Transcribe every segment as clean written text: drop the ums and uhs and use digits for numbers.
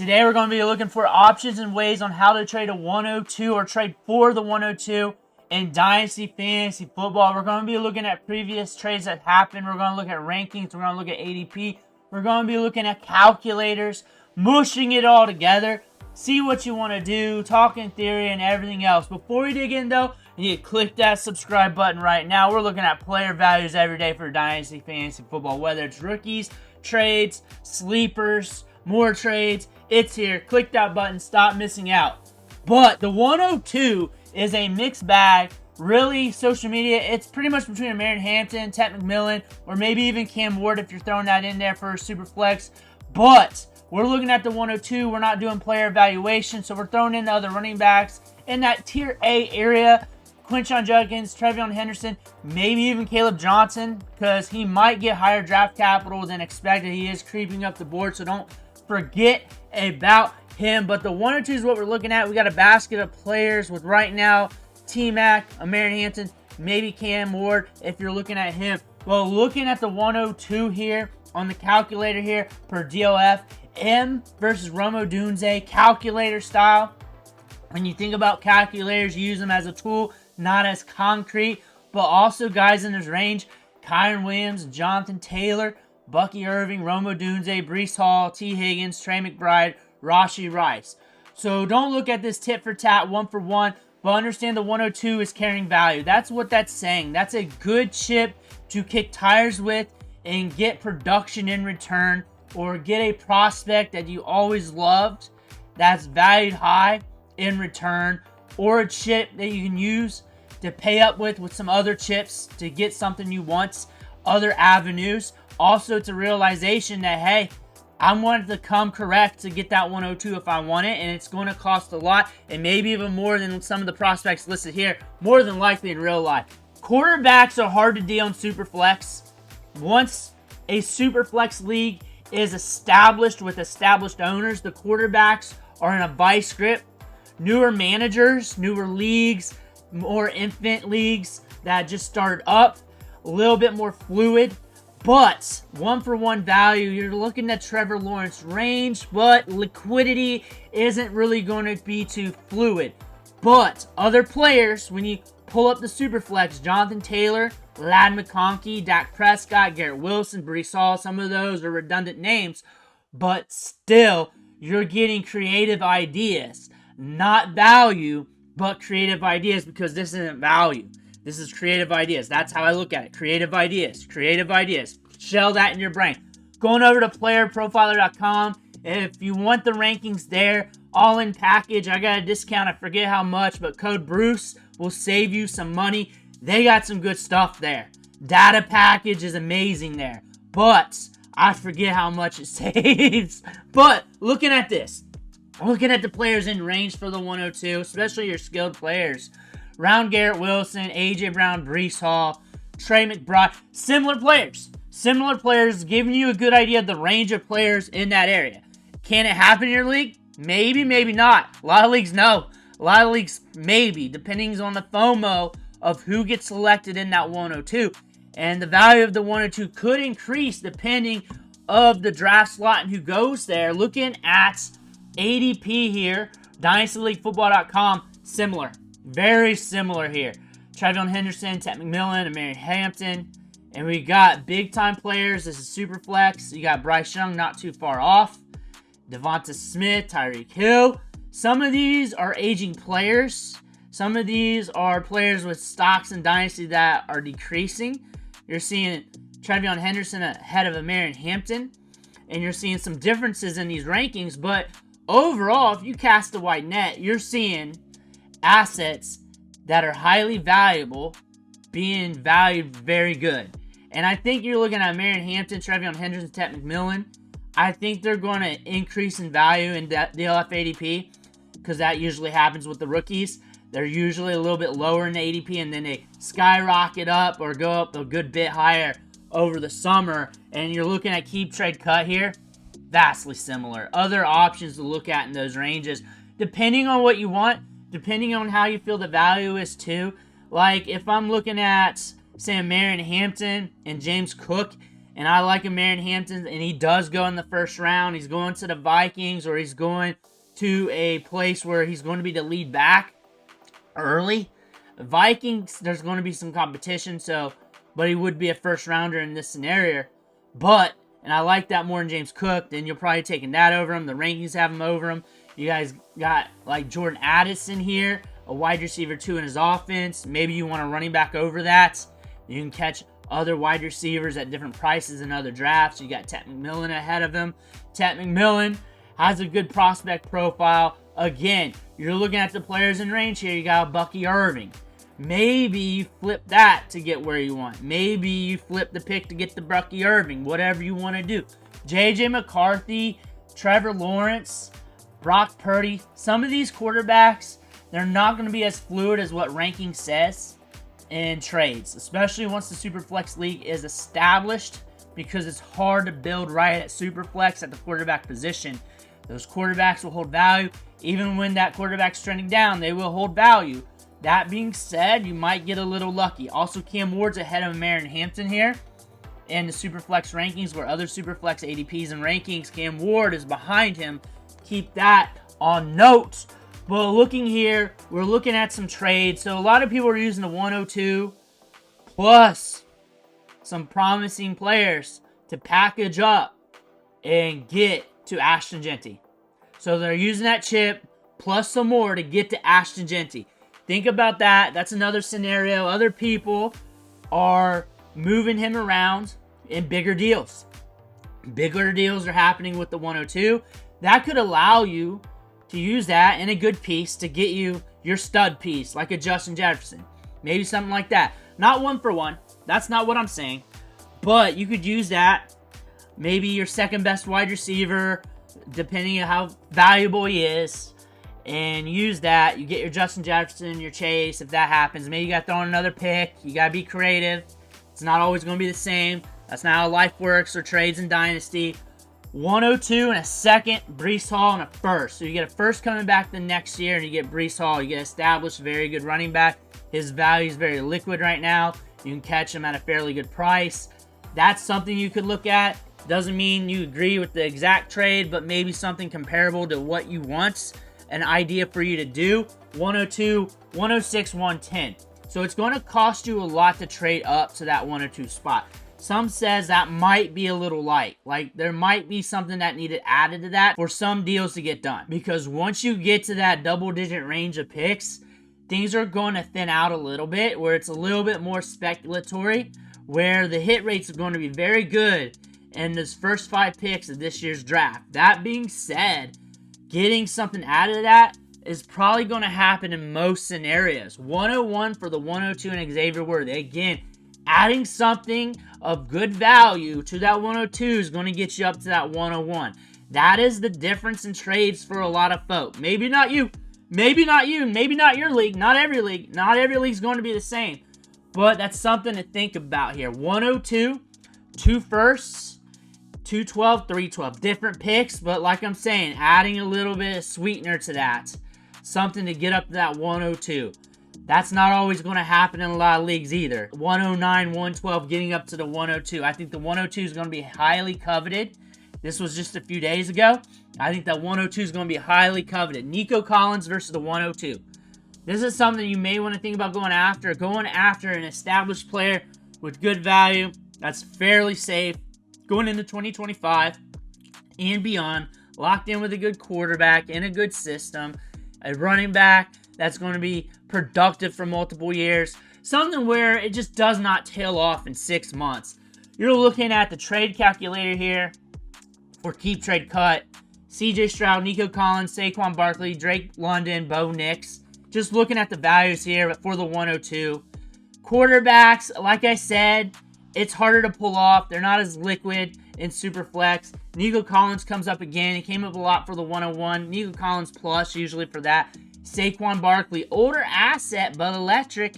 Today we're going to be looking for options and ways on how to trade a 102 or trade for the 102 in Dynasty Fantasy Football. We're going to be looking at previous trades that happened. We're going to look at rankings. We're going to look at ADP. We're going to be looking at calculators, mushing it all together, see what you want to do, talking theory, and everything else. Before we dig in, though, you need to click that subscribe button right now. We're looking at player values every day for Dynasty Fantasy Football, whether it's rookies, trades, sleepers, more trades. It's here. Click that button. Stop missing out. But the 102 is a mixed bag. Really, social media, it's pretty much between Marion Hampton, Ted McMillan, or maybe even Cam Ward if you're throwing that in there for a super flex. But we're looking at the 102. We're not doing player evaluation, so we're throwing in the other running backs in that tier A area. Quinshon Judkins, Trevion Henderson, maybe even Caleb Johnson, because he might get higher draft capital than expected. He is creeping up the board, so don't forget about him. But the 102 is what we're looking at. We got a basket of players with right now T-Mac, Marion Hampton, maybe Cam Ward if you're looking at him. Well, looking at the 102 here on the calculator here per DOF, M versus Rome Odunze, calculator style. When you think about calculators, you use them as a tool, not as concrete, but also guys in this range, Kyron Williams, Jonathan Taylor, Bucky Irving, Rome Odunze, Breece Hall, T. Higgins, Trey McBride, Rashee Rice. So don't look at this tit for tat, one for one, but understand the 102 is carrying value. That's what that's saying. That's a good chip to kick tires with and get production in return, or get a prospect that you always loved that's valued high in return, or a chip that you can use to pay up with some other chips to get something you want, other avenues. Also, it's a realization that, hey, I want it to come correct to get that 102 if I want it, and it's going to cost a lot, and maybe even more than some of the prospects listed here, more than likely in real life. Quarterbacks are hard to deal in Superflex. Once a Superflex league is established with established owners, the quarterbacks are in a buy script. Newer managers, newer leagues, more infant leagues that just started up, a little bit more fluid. But one-for-one value, you're looking at Trevor Lawrence range, but liquidity isn't really going to be too fluid. But other players, when you pull up the Superflex, Jonathan Taylor, Ladd McConkey, Dak Prescott, Garrett Wilson, Breece Hall, some of those are redundant names, but still, you're getting creative ideas. Not value, but creative ideas, because this isn't value. This is creative ideas. That's how I look at it. Creative ideas. Creative ideas. Shell that in your brain. Going over to playerprofiler.com. If you want the rankings there, all in package, I got a discount. I forget how much, but code Bruce will save you some money. They got some good stuff there. Data package is amazing there. But I forget how much it saves. But looking at this. Looking at the players in range for the 102, especially your skilled players. Round Garrett Wilson, A.J. Brown, Breece Hall, Trey McBride. Similar players, giving you a good idea of the range of players in that area. Can it happen in your league? Maybe, maybe not. A lot of leagues, no. A lot of leagues, maybe, depending on the FOMO of who gets selected in that 102. And the value of the 102 could increase depending of the draft slot and who goes there. Looking at ADP here, DynastyLeagueFootball.com, similar. Very similar here. Trevion Henderson, Ted McMillan, and Marion Hampton. And we got big-time players. This is Superflex. You got Bryce Young not too far off. Devonta Smith, Tyreek Hill. Some of these are aging players. Some of these are players with stocks in Dynasty that are decreasing. You're seeing Trevion Henderson ahead of Marion Hampton. And you're seeing some differences in these rankings. But overall, if you cast a wide net, you're seeing assets that are highly valuable being valued very good. And I think you're looking at Marion Hampton, Trevion Henderson, Ted McMillan. I think they're going to increase in value in that DLF ADP, because that usually happens with the rookies. They're usually a little bit lower in the ADP, and then they skyrocket up or go up a good bit higher over the summer. And you're looking at keep, trade, cut here. Vastly similar. Other options to look at in those ranges, depending on what you want, depending on how you feel the value is too. Like if I'm looking at, say, Marion Hampton and James Cook, and I like Aaron Hampton, and he does go in the first round. He's going to the Vikings, or he's going to a place where he's going to be the lead back early. Vikings, there's going to be some competition, but he would be a first rounder in this scenario. And I like that more than James Cook. Then you're probably taking that over him. The rankings have him over him. You guys got like Jordan Addison here, a wide receiver 2 in his offense. Maybe you want a running back over that. You can catch other wide receivers at different prices in other drafts. You got Ted McMillan ahead of him. Ted McMillan has a good prospect profile. Again, you're looking at the players in range here. You got Bucky Irving. Maybe you flip that to get where you want. Maybe you flip the pick to get the Bucky Irving. Whatever you want to do. J.J. McCarthy, Trevor Lawrence, Brock Purdy. Some of these quarterbacks, they're not going to be as fluid as what ranking says in trades. Especially once the Superflex League is established, because it's hard to build right at Superflex at the quarterback position. Those quarterbacks will hold value. Even when that quarterback's trending down, they will hold value. That being said, you might get a little lucky. Also, Cam Ward's ahead of Aaron Hampton here in the Superflex rankings, where other Superflex ADPs and rankings, Cam Ward is behind him. Keep that on note. But looking here, we're looking at some trades. So a lot of people are using the 102 plus some promising players to package up and get to Ashton Genty. So they're using that chip plus some more to get to Ashton Genty. Think about that. That's another scenario. Other people are moving him around in bigger deals. Bigger deals are happening with the 102. That could allow you to use that in a good piece to get you your stud piece, like a Justin Jefferson. Maybe something like that. Not 1-for-1. That's not what I'm saying. But you could use that. Maybe your second best wide receiver, depending on how valuable he is. And use that. You get your Justin Jefferson, your Chase, if that happens. Maybe you got to throw in another pick. You got to be creative. It's not always going to be the same. That's not how life works or trades in Dynasty. 102 and a second, Breece Hall and a first. So you get a first coming back the next year, and you get Breece Hall. You get established, very good running back. His value is very liquid right now. You can catch him at a fairly good price. That's something you could look at. Doesn't mean you agree with the exact trade, but maybe something comparable to what you want. An idea for you to do. 102, 106, 110. So it's going to cost you a lot to trade up to that 102 spot. Some says that might be a little light. Like, there might be something that needed added to that for some deals to get done. Because once you get to that double-digit range of picks, things are going to thin out a little bit, where it's a little bit more speculatory, where the hit rates are going to be very good in this first 5 picks of this year's draft. That being said, getting something out of that is probably going to happen in most scenarios. 101 for the 102 and Xavier Worthy. Again, adding something of good value to that 102 is going to get you up to that 101. That is the difference in trades for a lot of folk. Maybe not you. Maybe not you. Maybe not your league. Not every league. Not every league is going to be the same. But that's something to think about here. 102, 2 firsts, 212, 312. Different picks, but like I'm saying, adding a little bit of sweetener to that. Something to get up to that 102. That's not always going to happen in a lot of leagues either. 109, 112, getting up to the 102. I think the 102 is going to be highly coveted. This was just a few days ago. I think that 102 is going to be highly coveted. Nico Collins versus the 102. This is something you may want to think about going after. Going after an established player with good value. That's fairly safe. Going into 2025 and beyond. Locked in with a good quarterback in a good system. A running back that's going to be productive for multiple years. Something where it just does not tail off in 6 months. You're looking at the trade calculator here for keep, trade, cut. CJ Stroud, Nico Collins, Saquon Barkley, Drake London, Bo Nix. Just looking at the values here for the 102. Quarterbacks, like I said, it's harder to pull off. They're not as liquid in Superflex. Nico Collins comes up again. He came up a lot for the 101. Nico Collins plus usually for that. Saquon Barkley, older asset, but electric.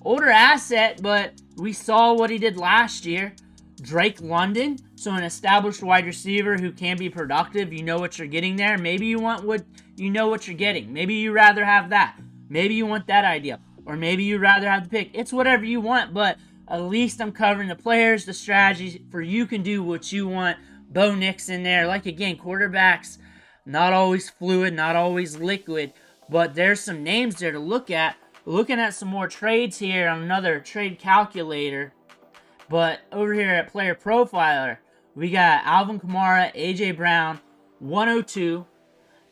Older asset, but we saw what he did last year. Drake London, so an established wide receiver who can be productive. You know what you're getting there. Maybe you want what you know what you're getting. Maybe you rather have that. Maybe you want that idea. Or maybe you rather have the pick. It's whatever you want, but At least I'm covering the players, the strategies, for you can do what you want. Bo Nix in there. Like, again, quarterbacks, not always fluid, not always liquid, but there's some names there to look at. Looking at some more trades here on another trade calculator. But over here at Player Profiler, we got Alvin Kamara, A.J. Brown, 102,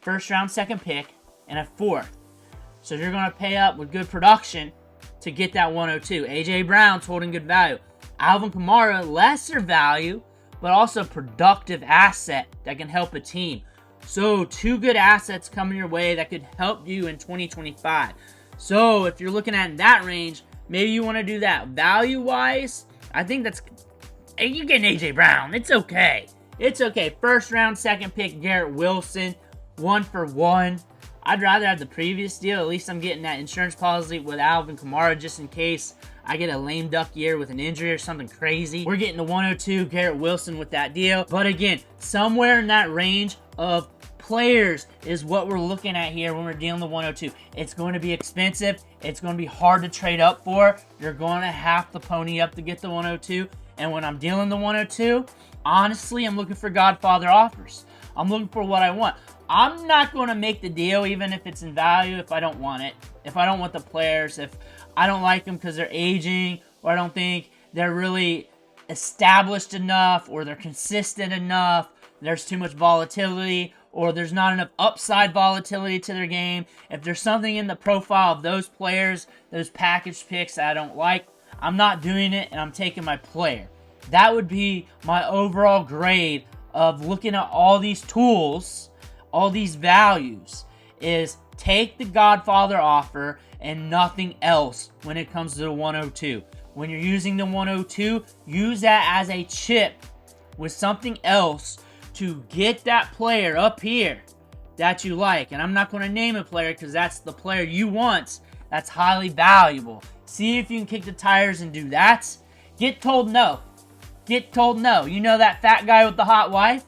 first round, second pick, and a fourth. So you're going to pay up with good production to get that 102. A.J. Brown's holding good value. Alvin Kamara, lesser value, but also productive asset that can help a team. So 2 good assets coming your way that could help you in 2025. So if you're looking at that range, maybe you want to do that. Value-wise, I think that's... Hey, you're getting A.J. Brown. It's okay. It's okay. First round, second pick, Garrett Wilson. 1 for 1. I'd rather have the previous deal. At least I'm getting that insurance policy with Alvin Kamara just in case I get a lame duck year with an injury or something crazy. We're getting the 102 Garrett Wilson with that deal. But again, somewhere in that range of players is what we're looking at here when we're dealing the 102. It's going to be expensive. It's going to be hard to trade up for. You're going to have to pony up to get the 102. And when I'm dealing the 102, honestly, I'm looking for Godfather offers. I'm looking for what I want. I'm not going to make the deal even if it's in value if I don't want it. If I don't want the players, if I don't like them because they're aging, or I don't think they're really established enough, or they're consistent enough, there's too much volatility, or there's not enough upside volatility to their game. If there's something in the profile of those players, those package picks that I don't like, I'm not doing it and I'm taking my player. That would be my overall grade of looking at all these tools, all these values, is take the Godfather offer and nothing else when it comes to the 102. When you're using the 102, use that as a chip with something else to get that player up here that you like. And I'm not going to name a player because that's the player you want that's highly valuable. See if you can kick the tires and do that. Get told no. Get told no. You know that fat guy with the hot wife?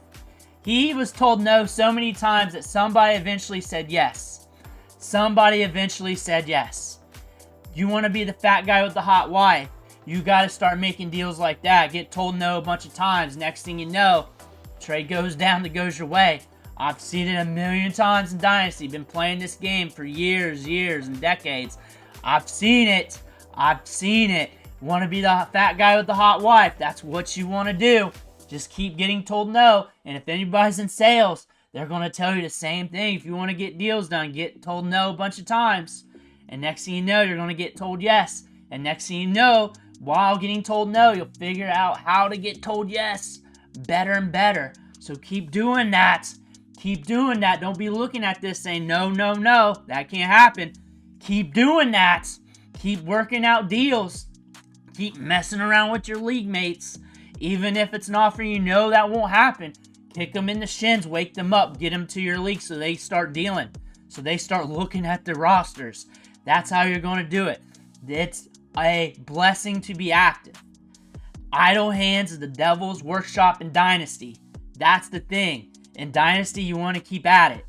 He was told no so many times that somebody eventually said yes. Somebody eventually said yes. You want to be the fat guy with the hot wife, you got to start making deals like that. Get told no a bunch of times. Next thing you know, trade goes down that goes your way. I've seen it a million times in Dynasty. Been playing this game for years and decades. I've seen it. I've seen it. Want to be the fat guy with the hot wife. That's what you want to do. Just keep getting told no. And if anybody's in sales, they're going to tell you the same thing. If you want to get deals done, get told no a bunch of times. And next thing you know, you're going to get told yes. And next thing you know, while getting told no, you'll figure out how to get told yes better and better. So keep doing that. Keep doing that. Don't be looking at this saying, no, no, no. That can't happen. Keep doing that. Keep working out deals. Keep messing around with your league mates. Even if it's an offer you know that won't happen, kick them in the shins, wake them up, get them to your league so they start dealing. So they start looking at the rosters. That's how you're going to do it. It's a blessing to be active. Idle hands is the devil's workshop in Dynasty. That's the thing. In Dynasty, you want to keep at it.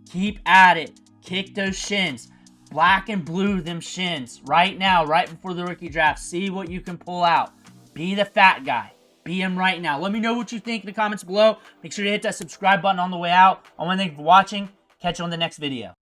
Keep at it. Kick those shins. Black and blue them shins. Right now, right before the rookie draft. See what you can pull out. Be the fat guy. Be him right now. Let me know what you think in the comments below. Make sure to hit that subscribe button on the way out. I want to thank you for watching. Catch you on the next video.